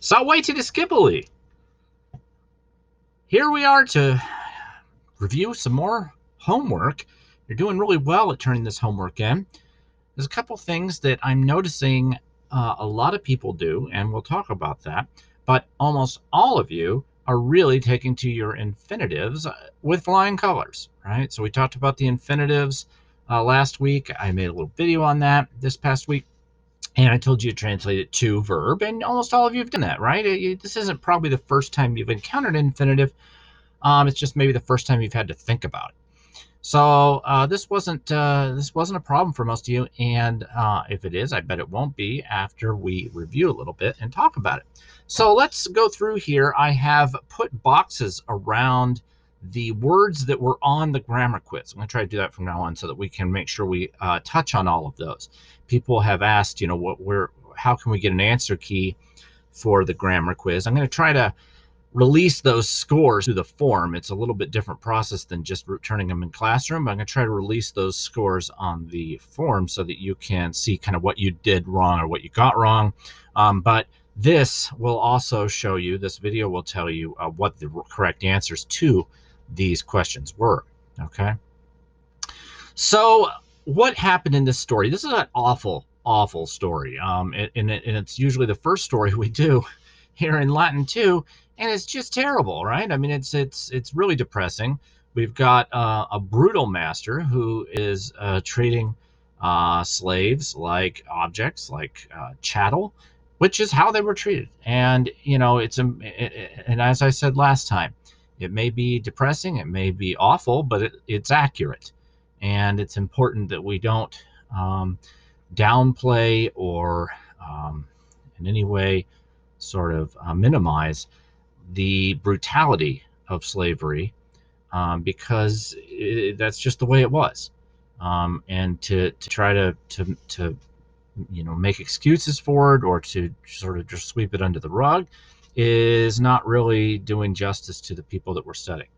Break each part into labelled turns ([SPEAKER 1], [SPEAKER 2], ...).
[SPEAKER 1] Salve to the Skibbly. Here we are to review some more homework. You're doing really well at turning this homework in. There's a couple things that I'm noticing a lot of people do, and we'll talk about that. But almost all of you are really taking to your infinitives with flying colors, right? So we talked about the infinitives last week. I made a little video on that this past week. And I told you to translate it to verb, and almost all of you have done that, right? This isn't probably the first time you've encountered an infinitive. It's just maybe the first time you've had to think about it. So this wasn't a problem for most of you, and if it is, I bet it won't be after we review a little bit and talk about it. So let's go through here. I have put boxes around the words that were on the grammar quiz. I'm going to try to do that from now on so that we can make sure we touch on all of those. People have asked, how can we get an answer key for the grammar quiz? I'm going to try to release those scores through the form. It's a little bit different process than just returning them in classroom. I'm going to try to release those scores on the form so that you can see kind of what you did wrong or what you got wrong. But this will also show you, this video will tell you what the correct answers to these questions were. Okay. So what happened in this story? This is an awful story. And it's usually the first story we do here in Latin too. And it's just terrible, right? I mean, it's really depressing. We've got a brutal master who is treating slaves like objects, like chattel, which is how they were treated. And and as I said last time, it may be depressing, it may be awful, but it's accurate, and it's important that we don't downplay or in any way sort of minimize the brutality of slavery, because that's just the way it was. And to try to make excuses for it or to sort of just sweep it under the rug is not really doing justice to the people that we're studying.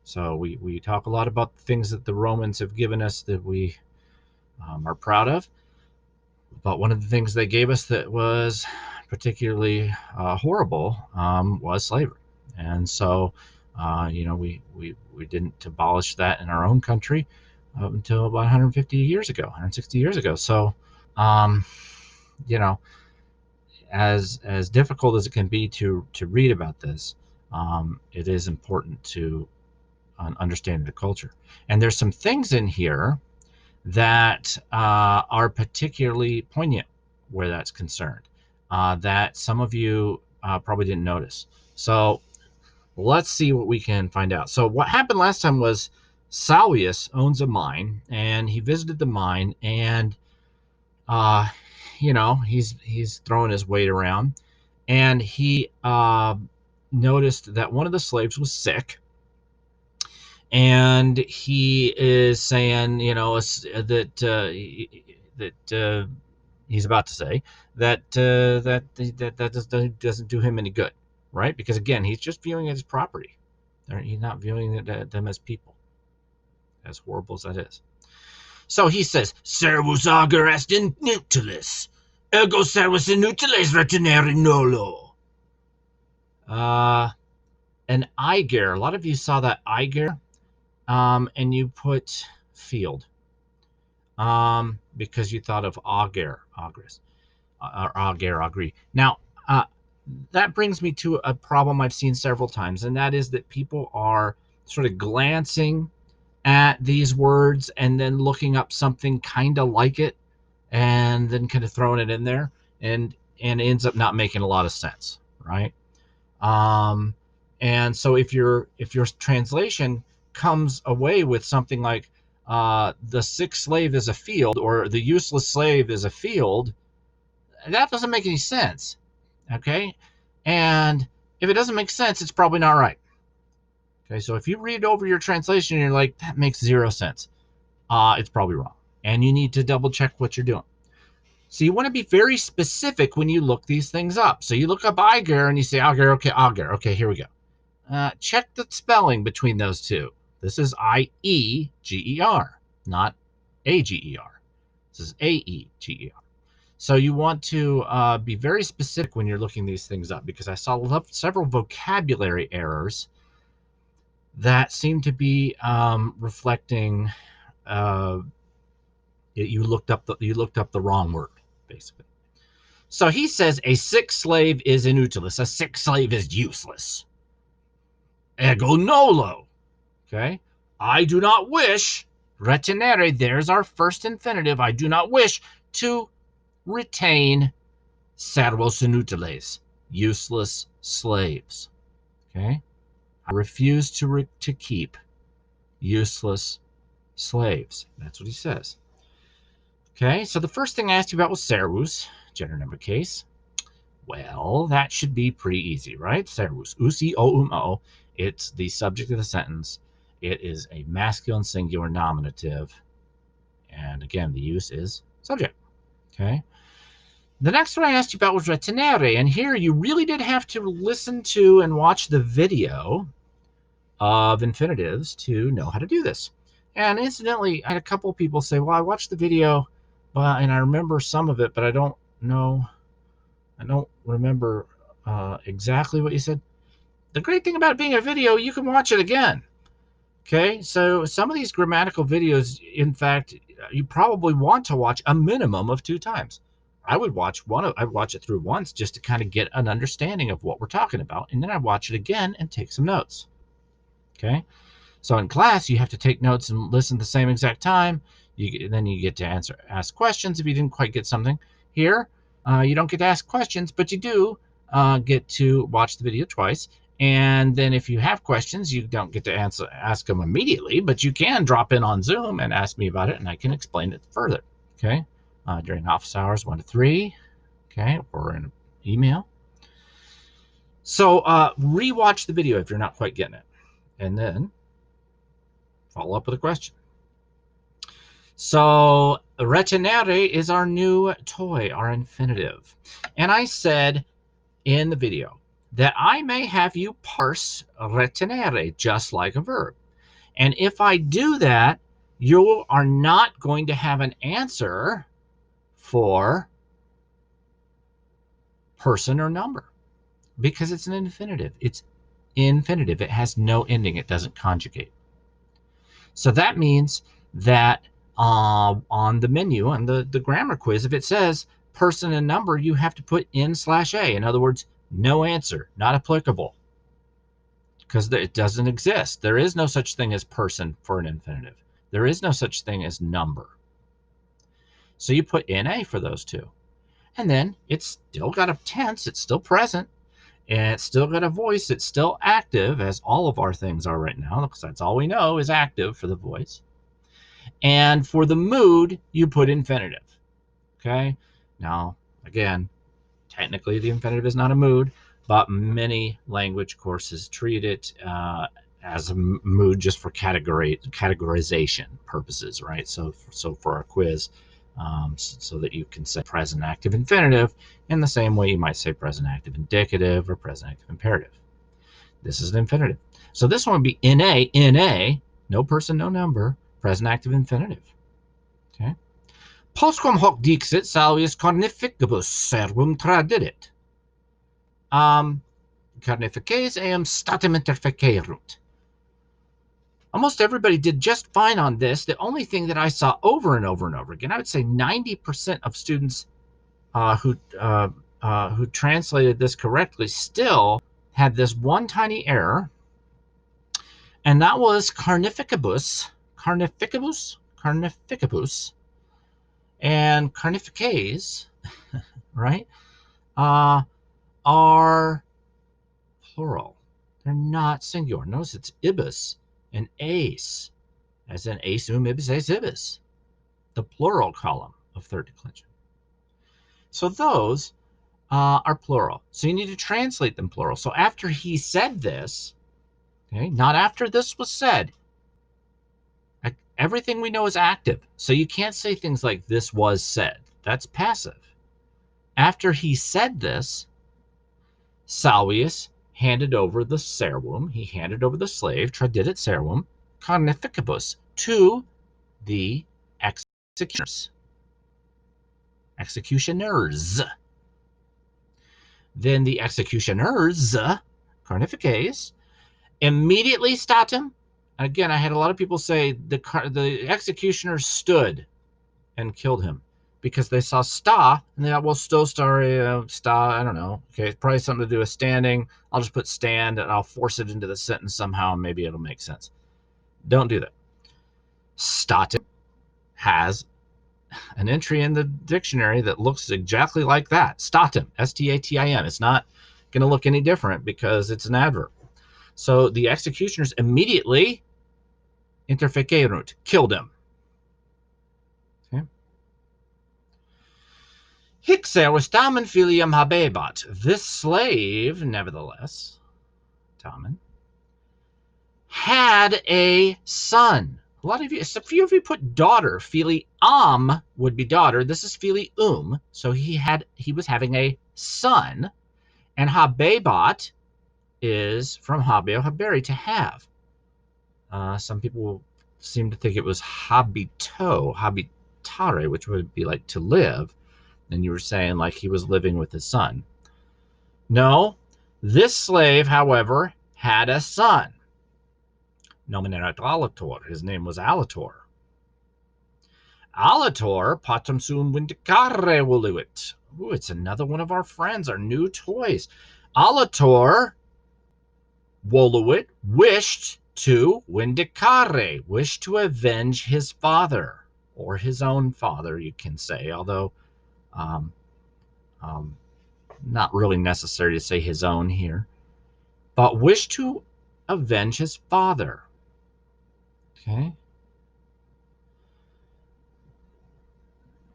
[SPEAKER 1] So we talk a lot about the things that the Romans have given us that we are proud of. But one of the things they gave us that was particularly horrible was slavery. And so, we didn't abolish that in our own country until about 150 years ago, 160 years ago. So, as difficult as it can be to read about this, it is important to understand the culture. And there's some things in here that are particularly poignant where that's concerned, that some of you probably didn't notice. So let's see what we can find out. So what happened last time was Salvius owns a mine, and he visited the mine, and he's throwing his weight around, and he noticed that one of the slaves was sick. And he is saying, that he's about to say that doesn't do him any good, right? Because again, he's just viewing it as property. He's not viewing them as people, as horrible as that is. So he says, "Servus auger est inutilis, ergo servus inutiles retinere nolo." An aiger. A lot of you saw that aiger. And you put field, because you thought of auger, augris, or auger, augury. Now, that brings me to a problem I've seen several times, and that is that people are sort of glancing at these words and then looking up something kind of like it, and then kind of throwing it in there, and it ends up not making a lot of sense, right? And so if your translation comes away with something like the sick slave is a field, or the useless slave is a field, that doesn't make any sense. Okay, and if it doesn't make sense, it's probably not right. Okay, so if you read over your translation and you're like, that makes zero sense, it's probably wrong, and you need to double check what you're doing. So you want to be very specific when you look these things up. So you look up aiger and you say auger, okay, here we go. Check the spelling between those two. This is I-E-G-E-R, not A-G-E-R. This is A-E-G-E-R. So you want to be very specific when you're looking these things up, because I saw several vocabulary errors that seem to be reflecting you looked up the wrong word, basically. So he says a sick slave is inutilis. A sick slave is useless. Ego nolo. Okay. I do not wish, retenere, there's our first infinitive. I do not wish to retain servos inutiles, useless slaves. Okay. I refuse to keep useless slaves. That's what he says. Okay. So the first thing I asked you about was servus, gender number case. Well, that should be pretty easy, right? Servus, usi o. It's the subject of the sentence. It is a masculine singular nominative. And again, the use is subject. Okay. The next one I asked you about was retenere. And here you really did have to listen to and watch the video of infinitives to know how to do this. And incidentally, I had a couple of people say, well, I watched the video, and I remember some of it, but I don't remember exactly what you said. The great thing about being a video, you can watch it again. Okay, so some of these grammatical videos, in fact, you probably want to watch a minimum of 2 times. I'd watch it through once just to kind of get an understanding of what we're talking about, and then I'd watch it again and take some notes. Okay, so in class, you have to take notes and listen at the same exact time. Then you get to ask questions if you didn't quite get something. Here, you don't get to ask questions, but you do get to watch the video twice. And then if you have questions, you don't get to ask them immediately, but you can drop in on Zoom and ask me about it, and I can explain it further. Okay, during office hours 1 to 3. Okay, or in an email. So rewatch the video if you're not quite getting it, and then follow up with a question. So retenere is our new toy, our infinitive. And I said in the video that I may have you parse retenere just like a verb. And if I do that, you are not going to have an answer for person or number, because it's an infinitive. It's infinitive. It has no ending. It doesn't conjugate. So that means that on the menu, on the grammar quiz, if it says person and number, you have to put n/a. In other words, no answer, not applicable, because it doesn't exist. There is no such thing as person for an infinitive. There is no such thing as number. So you put na for those two. And then it's still got a tense. It's still present. And it's still got a voice. It's still active, as all of our things are right now, because that's all we know is active for the voice. And for the mood, you put infinitive. Okay? Now, again, technically the infinitive is not a mood, but many language courses treat it as a mood just for categorization purposes, right? So for our quiz, so that you can say present active infinitive in the same way you might say present active indicative or present active imperative. This is an infinitive. So this one would be na, no person, no number, present active infinitive. Okay. Postquam hoc dixit salvius cornificabus servum tradidit. Carnifices eam statim interfecerunt. Almost everybody did just fine on this. The only thing that I saw over and over and over again, I would say 90% of students who translated this correctly still had this one tiny error, and that was carnificabus, and carnifices, right, are plural. They're not singular. Notice it's ibis and ace, as in ace ibis ace ibis, the plural column of third declension. So those are plural. So you need to translate them plural. So after he said this, okay, not after this was said, everything we know is active. So you can't say things like this was said. That's passive. After he said this, Salvius handed over the servum, he handed over the slave, tradidit servum, carnificabus, to the executioners. executioners. Then the executioners, carnifices, immediately stopped him. Again, I had a lot of people say the executioners stood and killed him because they saw sta, and they thought, well, sto star, sta, I don't know. Okay, it's probably something to do with standing. I'll just put stand, and I'll force it into the sentence somehow, and maybe it'll make sense. Don't do that. Statim has an entry in the dictionary that looks exactly like that. Statim, S-T-A-T-I-M. It's not going to look any different because it's an adverb. So the executioners immediately interfecerunt, killed him. Okay. Hixe was tamen filium habebat. This slave, nevertheless, tamen, had a son. A few of you put daughter. Filiam would be daughter. This is filium. So he was having a son, and habebat is from habeo haberi, to have. Some people seem to think it was habitare, which would be like to live. And you were saying like he was living with his son. No, this slave, however, had a son. Nomen erat Alator. His name was Alator. Alator patum sum vindicare voluit. Ooh, it's another one of our friends, our new toys. Alator voluit, wished to vindicare, wished to avenge his father, or his own father, you can say, although not really necessary to say his own here, but wished to avenge his father. Okay.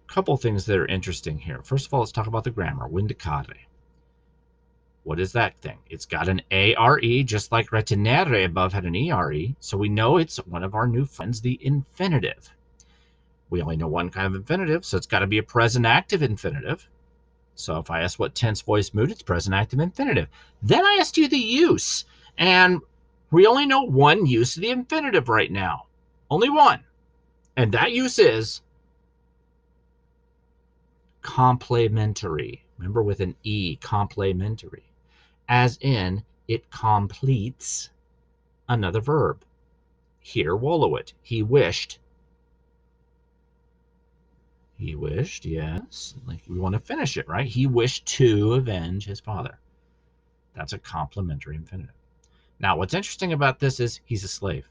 [SPEAKER 1] Couple things that are interesting here. First of all, let's talk about the grammar. Vindicare. What is that thing? It's got an A-R-E, just like retenere above had an E-R-E. So we know it's one of our new friends, the infinitive. We only know one kind of infinitive, so it's got to be a present active infinitive. So if I ask what tense, voice, mood, it's present active infinitive. Then I asked you the use, and we only know one use of the infinitive right now. Only one. And that use is complementary. Remember, with an E, complementary. As in, it completes another verb. Here, voluit. He wished. He wished, yes. Like we want to finish it, right? He wished to avenge his father. That's a complementary infinitive. Now, what's interesting about this is he's a slave.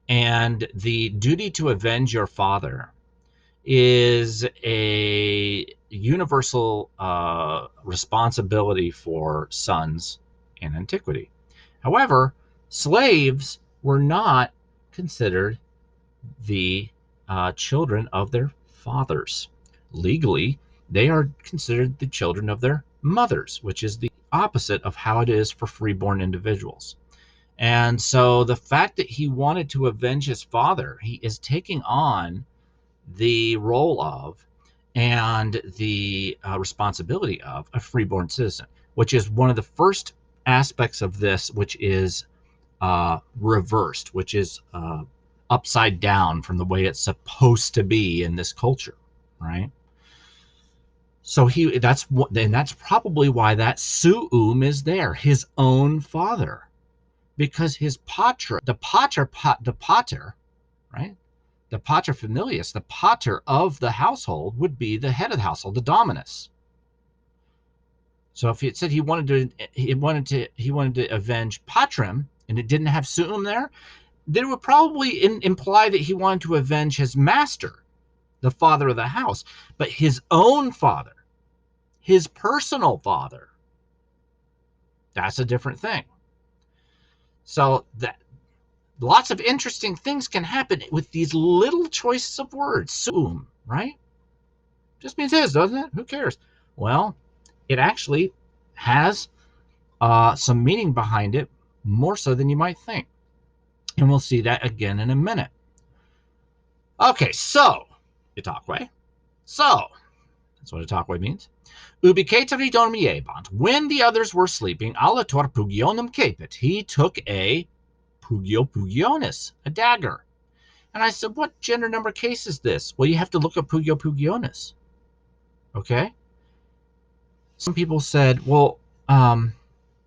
[SPEAKER 1] And the duty to avenge your father is a universal responsibility for sons in antiquity. However, slaves were not considered the children of their fathers. Legally, they are considered the children of their mothers, which is the opposite of how it is for freeborn individuals. And so the fact that he wanted to avenge his father, he is taking on the role of and the responsibility of a freeborn citizen, which is one of the first aspects of this, which is reversed, which is upside down from the way it's supposed to be in this culture, right? So that's probably why that suum is there, his own father, because his pater, the pater, right? The pater familias, the pater of the household, would be the head of the household, the dominus. So if it said he wanted to avenge patrim, and it didn't have suum there, then it would probably imply that he wanted to avenge his master, the father of the house. But his own father, his personal father, that's a different thing. So that lots of interesting things can happen with these little choices of words. Suum, right? Just means his, doesn't it? Who cares? Well, it actually has some meaning behind it, more so than you might think. And we'll see that again in a minute. Okay, so, itaque. So, that's what itaque means. Ubi caeteri dormiebant. When the others were sleeping, alator pugionum capit. He took a pugionis, a dagger. And I said, what gender number case is this? Well, you have to look up pugionis. Okay? Some people said, well,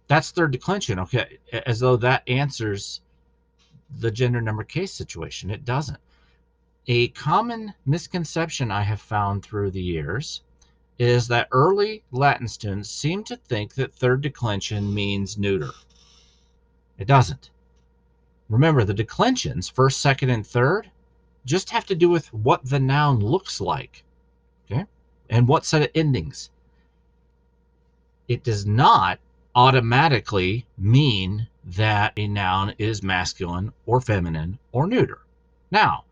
[SPEAKER 1] that's third declension. Okay, as though that answers the gender number case situation. It doesn't. A common misconception I have found through the years is that early Latin students seem to think that third declension means neuter. It doesn't. Remember, the declensions, first, second, and third, just have to do with what the noun looks like, okay, and what set of endings. It does not automatically mean that a noun is masculine or feminine or neuter. Now,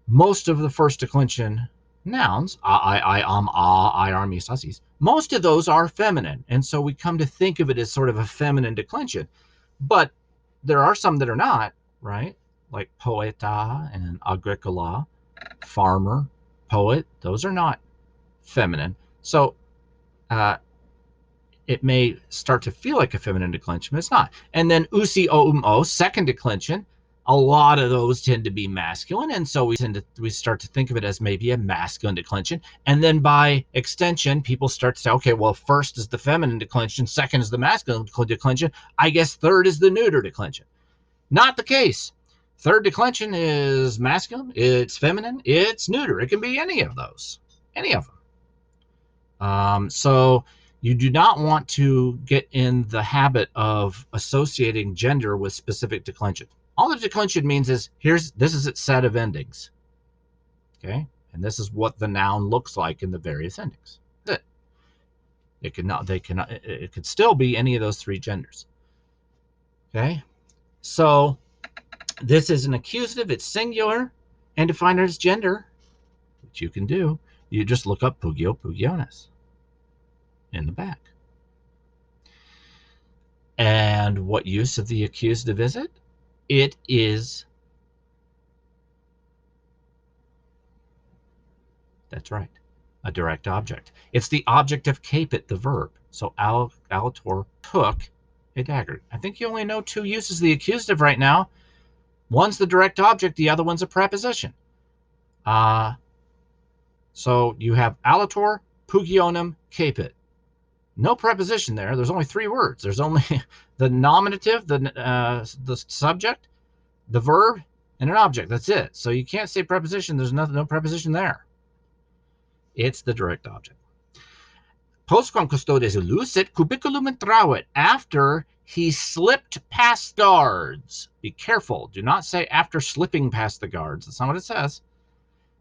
[SPEAKER 1] most of the first declension nouns, I, I, are, me, sasis, most of those are feminine. And so we come to think of it as sort of a feminine declension. But there are some that are not, right? Like poeta and agricola, farmer, poet, those are not feminine. So uh, it may start to feel like a feminine declension, but it's not. And then usi o, second declension, a lot of those tend to be masculine, and so we start to think of it as maybe a masculine declension. And then by extension, people start to say, okay, well, first is the feminine declension, second is the masculine declension. I guess third is the neuter declension. Not the case. Third declension is masculine, it's feminine, it's neuter. It can be any of those, any of them. So you do not want to get in the habit of associating gender with specific declension. All the declension means is this is its set of endings. Okay, and this is what the noun looks like in the various endings. That's it. It could still be any of those three genders. Okay, so this is an accusative, it's singular, and defined as gender, which you can do. You just look up pugio pugiones in the back. And what use of the accusative is it? It is, that's right, a direct object. It's the object of capit, the verb. So alator took a dagger. I think you only know two uses of the accusative right now. One's the direct object, the other one's a preposition. So you have alator, pugionem, capit. No preposition there. There's only three words. There's only the nominative, the subject, the verb, and an object. That's it. So you can't say preposition. There's no preposition there. It's the direct object. Postquam custodes lucet cubiculum intravit. After he slipped past guards. Be careful. Do not say after slipping past the guards. That's not what it says.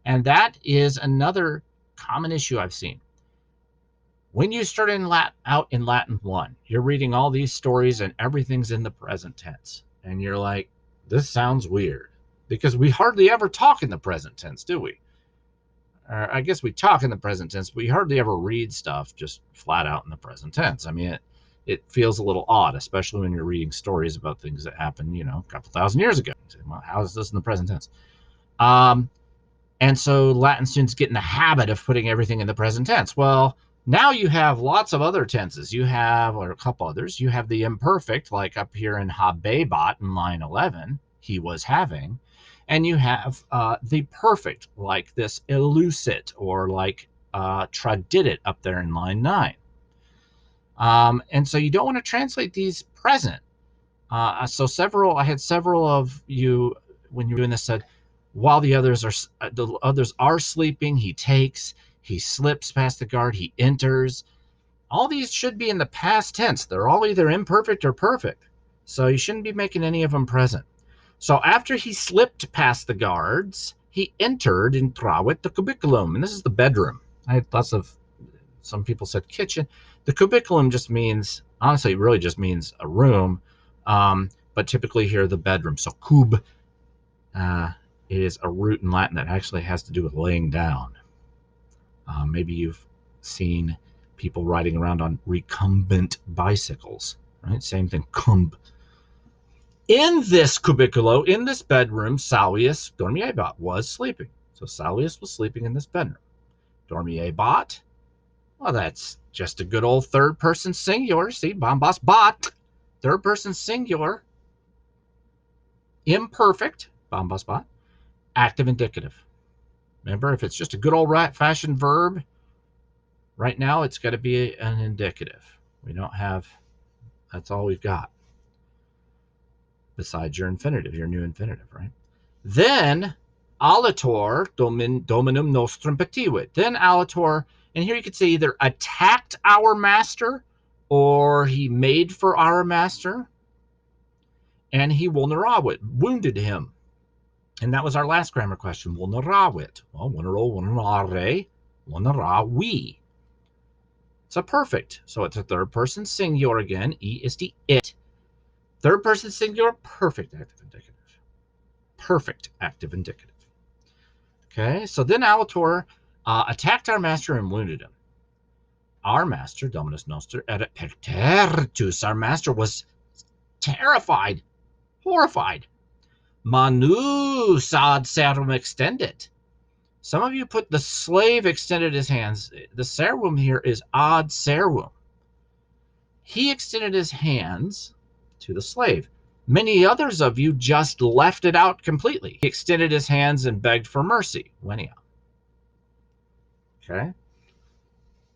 [SPEAKER 1] And that is another common issue I've seen. When you start out in Latin 1, you're reading all these stories and everything's in the present tense. And you're like, this sounds weird. Because we hardly ever talk in the present tense, do we? Or I guess we talk in the present tense, but we hardly ever read stuff just flat out in the present tense. I mean, it feels a little odd, especially when you're reading stories about things that happened, a couple thousand years ago. Well, how is this in the present tense? And so Latin students get in the habit of putting everything in the present tense. Well, now you have lots of other tenses. You have, or a couple others, you have the imperfect, like up here in habebat in line 11, he was having. And you have the perfect, like this elucit, or like tradidit up there in line 9. And so you don't want to translate these present. I had several of you, when you were doing this, said, while the others are sleeping, he slips past the guard, he enters. All these should be in the past tense. They're all either imperfect or perfect. So you shouldn't be making any of them present. So after he slipped past the guards, he entered intravit the cubiculum. And this is the bedroom. I had some people said kitchen. The cubiculum just means, honestly, it really just means a room. But typically here, the bedroom. So cub is a root in Latin that actually has to do with laying down. Maybe you've seen people riding around on recumbent bicycles, right? Same thing, cumb. In this cubiculo, in this bedroom, Salvius dormiebat was sleeping. So Salvius was sleeping in this bedroom. Dormiebat, well, that's just a good old third person singular. See, bombos bot, third person singular, imperfect, bombos bot, active indicative. Remember, if it's just a good old fashioned verb, Right now, it's got to be an indicative. We don't have, that's all we've got besides your infinitive, your new infinitive, right? Then, alator dominum nostrum petivit. Then alator, and here you could say either attacked our master or he made for our master, and he vulneravit, wounded him. And that was our last grammar question. Vulneravit. Well, vulnerare, vulneravi. It's a perfect. So it's a third person singular again. E is the it. Third person singular, perfect active indicative. Perfect active indicative. Okay, so then alator attacked our master and wounded him. Our master, Dominus Noster, et pertertus, our master was terrified, horrified. Manus ad servum extended. Some of you put the slave extended his hands. The servum here is ad servum. He extended his hands to the slave. Many others of you just left it out completely. He extended his hands and begged for mercy. Venia. Okay?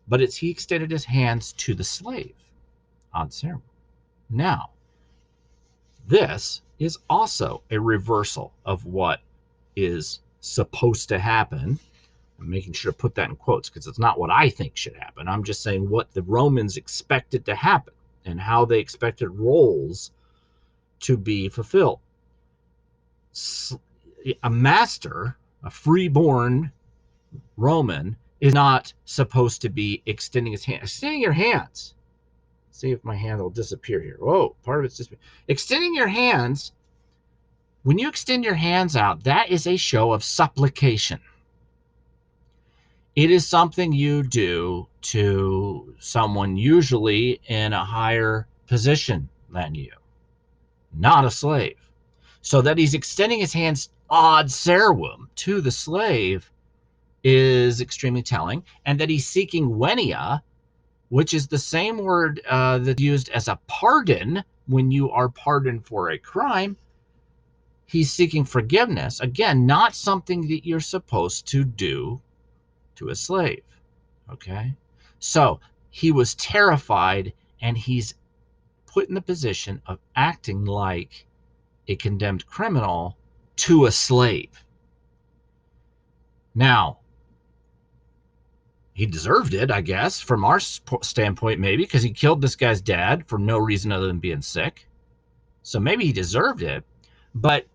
[SPEAKER 1] But it's he extended his hands to the slave. Ad servum. Now, this is also a reversal of what is supposed to happen. I'm making sure to put that in quotes because it's not what I think should happen. I'm just saying what the Romans expected to happen and how they expected roles to be fulfilled. A master, a freeborn Roman, is not supposed to be extending his hands. Extending your hands. See if my hand will disappear here. Whoa, part of it's just extending your hands. When you extend your hands out, that is a show of supplication. It is something you do to someone usually in a higher position than you, not a slave. So that he's extending his hands ad servum to the slave is extremely telling, and that he's seeking venia, which is the same word that's used as a pardon when you are pardoned for a crime. He's seeking forgiveness. Again, not something that you're supposed to do to a slave. Okay? So he was terrified, and he's put in the position of acting like a condemned criminal to a slave. Now, he deserved it, I guess, from our standpoint, maybe, because he killed this guy's dad for no reason other than being sick. So maybe he deserved it, but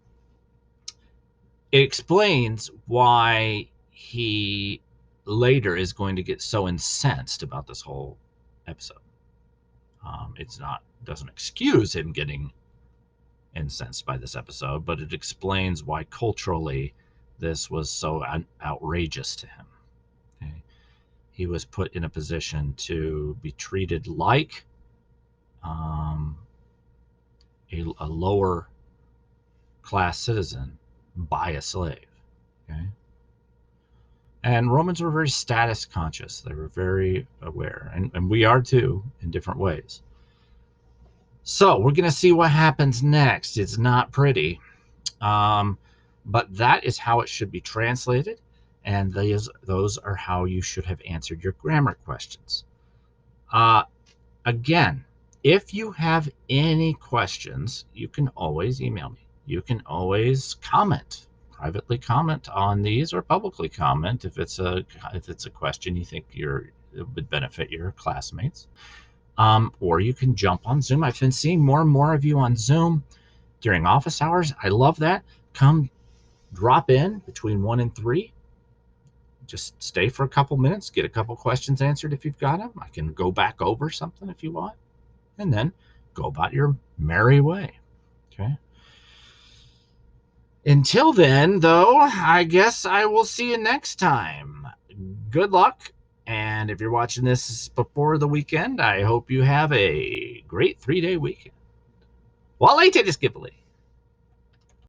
[SPEAKER 1] it explains why he later is going to get so incensed about this whole episode. Doesn't excuse him getting incensed by this episode, but it explains why culturally this was so outrageous to him. Okay? He was put in a position to be treated like a lower class citizen by a slave. Okay? And Romans were very status conscious. They were very aware, and we are too, in different ways. So we're going to see what happens next. It's not pretty, but that is how it should be translated, and those are how you should have answered your grammar questions. Again, if you have any questions, you can always email me. You can always privately comment on these, or publicly comment if it's a question you think it would benefit your classmates. Or you can jump on Zoom. I've been seeing more and more of you on Zoom during office hours. I love that. Come drop in between 1 and 3. Just stay for a couple minutes, get a couple questions answered if you've got them. I can go back over something if you want, and then go about your merry way. Okay. Until then, though, I guess I will see you next time. Good luck. And if you're watching this before the weekend, I hope you have a great 3-day weekend. Walete discipuli.